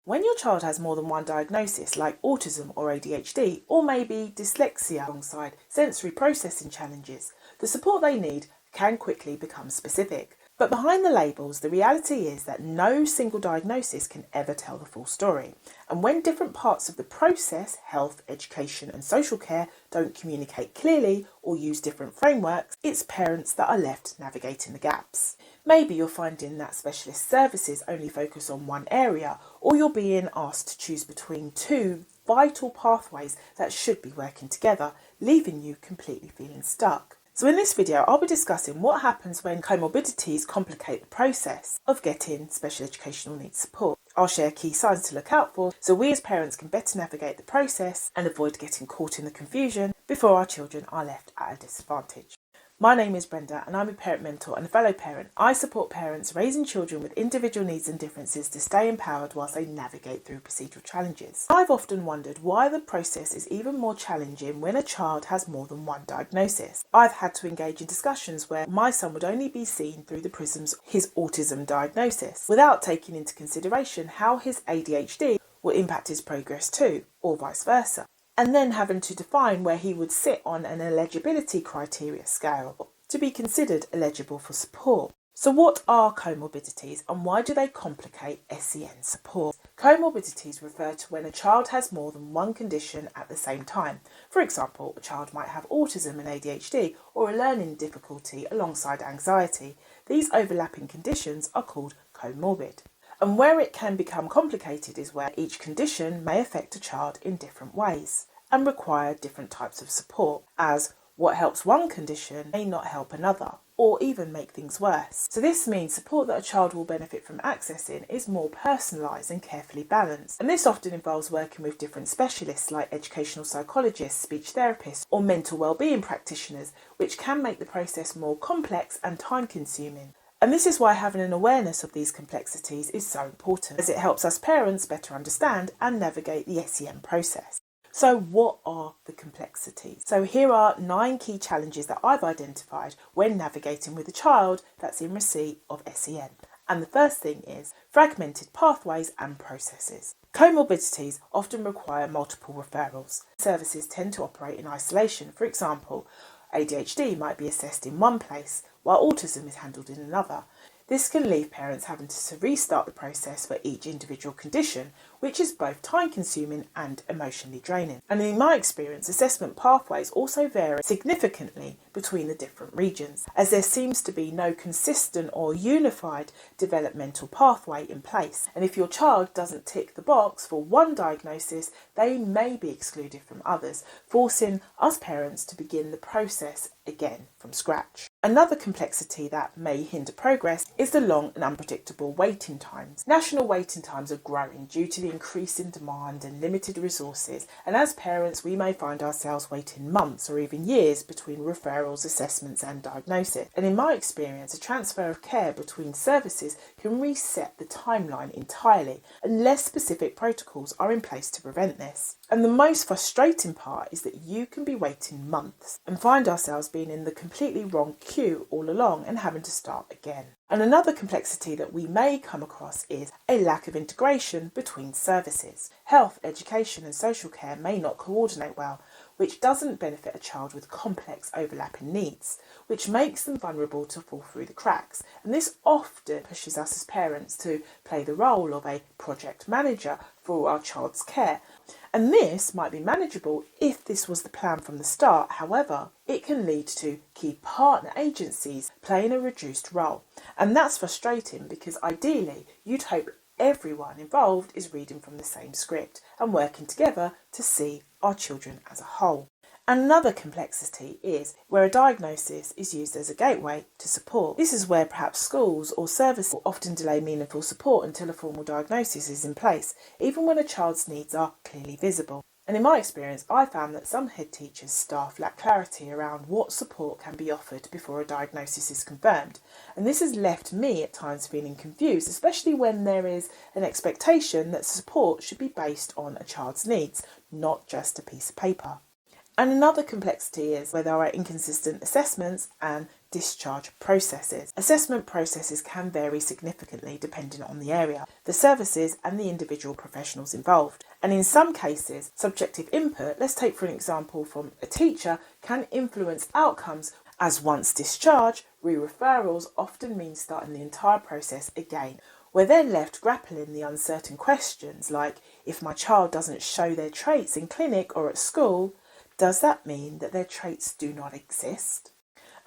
When your child has more than one diagnosis, like autism or ADHD, or maybe dyslexia alongside sensory processing challenges, the support they need can quickly become specific. But behind the labels, the reality is that no single diagnosis can ever tell the full story. And when different parts of the process, health, education and social care, don't communicate clearly or use different frameworks, it's parents that are left navigating the gaps. Maybe you're finding that specialist services only focus on one area, or you're being asked to choose between two vital pathways that should be working together, leaving you completely feeling stuck. So in this video, I'll be discussing what happens when comorbidities complicate the process of getting special educational needs support. I'll share key signs to look out for so we as parents can better navigate the process and avoid getting caught in the confusion before our children are left at a disadvantage. My name is Brenda and I'm a parent mentor and a fellow parent. I support parents raising children with individual needs and differences to stay empowered whilst they navigate through procedural challenges. I've often wondered why the process is even more challenging when a child has more than one diagnosis. I've had to engage in discussions where my son would only be seen through the prisms of his autism diagnosis, without taking into consideration how his ADHD will impact his progress too, or vice versa, and then having to define where he would sit on an eligibility criteria scale to be considered eligible for support. So what are comorbidities and why do they complicate SEN support? Comorbidities refer to when a child has more than one condition at the same time. For example, a child might have autism and ADHD or a learning difficulty alongside anxiety. These overlapping conditions are called comorbid. And where it can become complicated is where each condition may affect a child in different ways and require different types of support, as what helps one condition may not help another, or even make things worse. So this means support that a child will benefit from accessing is more personalised and carefully balanced. And this often involves working with different specialists like educational psychologists, speech therapists, or mental wellbeing practitioners, which can make the process more complex and time-consuming. And this is why having an awareness of these complexities is so important, as it helps us parents better understand and navigate the SEN process. So what are the complexities? So here are 9 key challenges that I've identified when navigating with a child that's in receipt of SEN. And the first thing is fragmented pathways and processes. Comorbidities often require multiple referrals. Services tend to operate in isolation. For example, ADHD might be assessed in one place, while autism is handled in another. This can leave parents having to restart the process for each individual condition, which is both time-consuming and emotionally draining. And in my experience, assessment pathways also vary significantly between the different regions, as there seems to be no consistent or unified developmental pathway in place. And if your child doesn't tick the box for one diagnosis, they may be excluded from others, forcing us parents to begin the process again from scratch. Another complexity that may hinder progress is the long and unpredictable waiting times. National waiting times are growing due to the increasing demand and limited resources, and as parents we may find ourselves waiting months or even years between referrals, assessments and diagnosis. And in my experience, a transfer of care between services can reset the timeline entirely, unless specific protocols are in place to prevent this. And the most frustrating part is that you can be waiting months and find ourselves being in the completely wrong queue all along and having to start again. And another complexity that we may come across is a lack of integration between services. Health, education and social care may not coordinate well, which doesn't benefit a child with complex overlapping needs, which makes them vulnerable to fall through the cracks. And this often pushes us as parents to play the role of a project manager for our child's care. And this might be manageable if this was the plan from the start. However, it can lead to key partner agencies playing a reduced role. And that's frustrating because ideally you'd hope everyone involved is reading from the same script and working together to see our children as a whole. And another complexity is where a diagnosis is used as a gateway to support. This is where perhaps schools or services often delay meaningful support until a formal diagnosis is in place, even when a child's needs are clearly visible. And in my experience, I found that some head teachers' staff lack clarity around what support can be offered before a diagnosis is confirmed. And this has left me at times feeling confused, especially when there is an expectation that support should be based on a child's needs, not just a piece of paper. And another complexity is where there are inconsistent assessments and discharge processes. Assessment processes can vary significantly depending on the area, the services and the individual professionals involved. And in some cases, subjective input, let's take for an example from a teacher, can influence outcomes, as once discharged, re-referrals often mean starting the entire process again. We're then left grappling the uncertain questions like, if my child doesn't show their traits in clinic or at school, does that mean that their traits do not exist?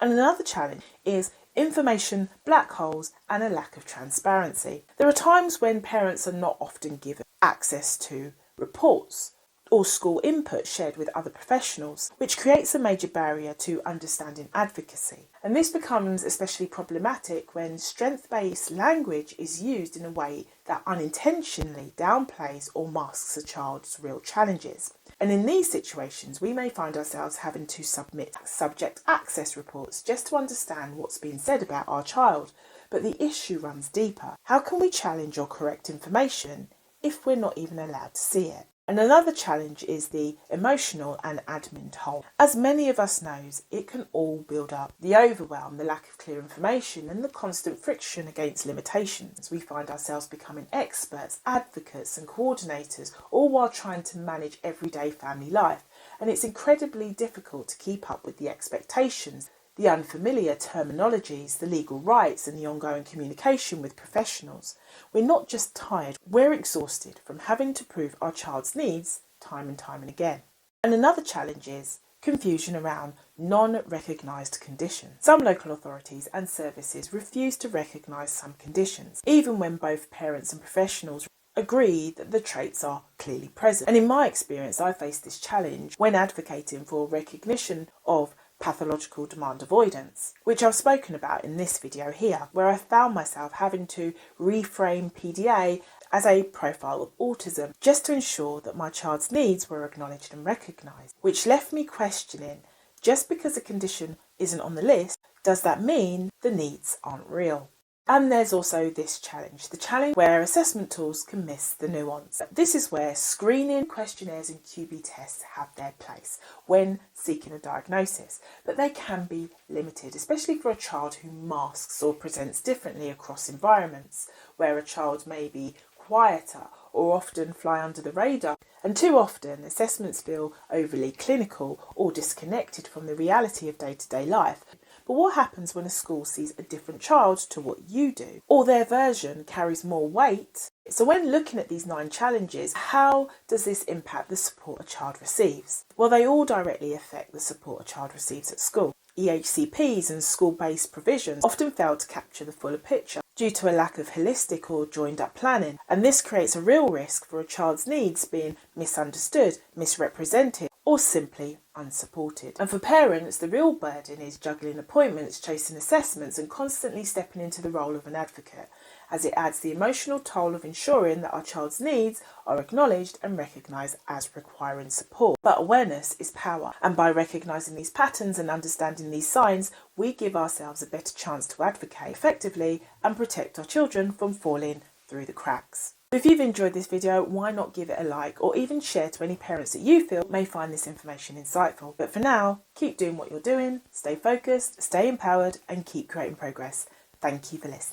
And another challenge is information black holes and a lack of transparency. There are times when parents are not often given access to reports or school input shared with other professionals, which creates a major barrier to understanding advocacy. And this becomes especially problematic when strength-based language is used in a way that unintentionally downplays or masks a child's real challenges. And in these situations, we may find ourselves having to submit subject access reports just to understand what's being said about our child. But the issue runs deeper. How can we challenge or correct information if we're not even allowed to see it? And another challenge is the emotional and admin toll. As many of us knows, it can all build up. The overwhelm, the lack of clear information and the constant friction against limitations. We find ourselves becoming experts, advocates and coordinators, all while trying to manage everyday family life. And it's incredibly difficult to keep up with the expectations, the unfamiliar terminologies, the legal rights and the ongoing communication with professionals. We're not just tired, we're exhausted from having to prove our child's needs time and time and again. And another challenge is confusion around non-recognised conditions. Some local authorities and services refuse to recognise some conditions, even when both parents and professionals agree that the traits are clearly present. And in my experience, I faced this challenge when advocating for recognition of pathological demand avoidance, which I've spoken about in this video here, where I found myself having to reframe PDA as a profile of autism just to ensure that my child's needs were acknowledged and recognised, which left me questioning, just because a condition isn't on the list, does that mean the needs aren't real? And there's also this challenge, the challenge where assessment tools can miss the nuance. This is where screening, questionnaires and QB tests have their place when seeking a diagnosis, but they can be limited, especially for a child who masks or presents differently across environments, where a child may be quieter or often fly under the radar. And too often, assessments feel overly clinical or disconnected from the reality of day-to-day life. But what happens when a school sees a different child to what you do, or their version carries more weight? So when looking at these 9 challenges, how does this impact the support a child receives? Well, they all directly affect the support a child receives at school. EHCPs and school-based provisions often fail to capture the fuller picture due to a lack of holistic or joined-up planning, and this creates a real risk for a child's needs being misunderstood, misrepresented, or simply unsupported. And for parents, the real burden is juggling appointments, chasing assessments, and constantly stepping into the role of an advocate, as it adds the emotional toll of ensuring that our child's needs are acknowledged and recognised as requiring support. But awareness is power, and by recognising these patterns and understanding these signs, we give ourselves a better chance to advocate effectively and protect our children from falling through the cracks. If you've enjoyed this video, why not give it a like or even share to any parents that you feel may find this information insightful. But for now, keep doing what you're doing, stay focused, stay empowered and keep creating progress. Thank you for listening.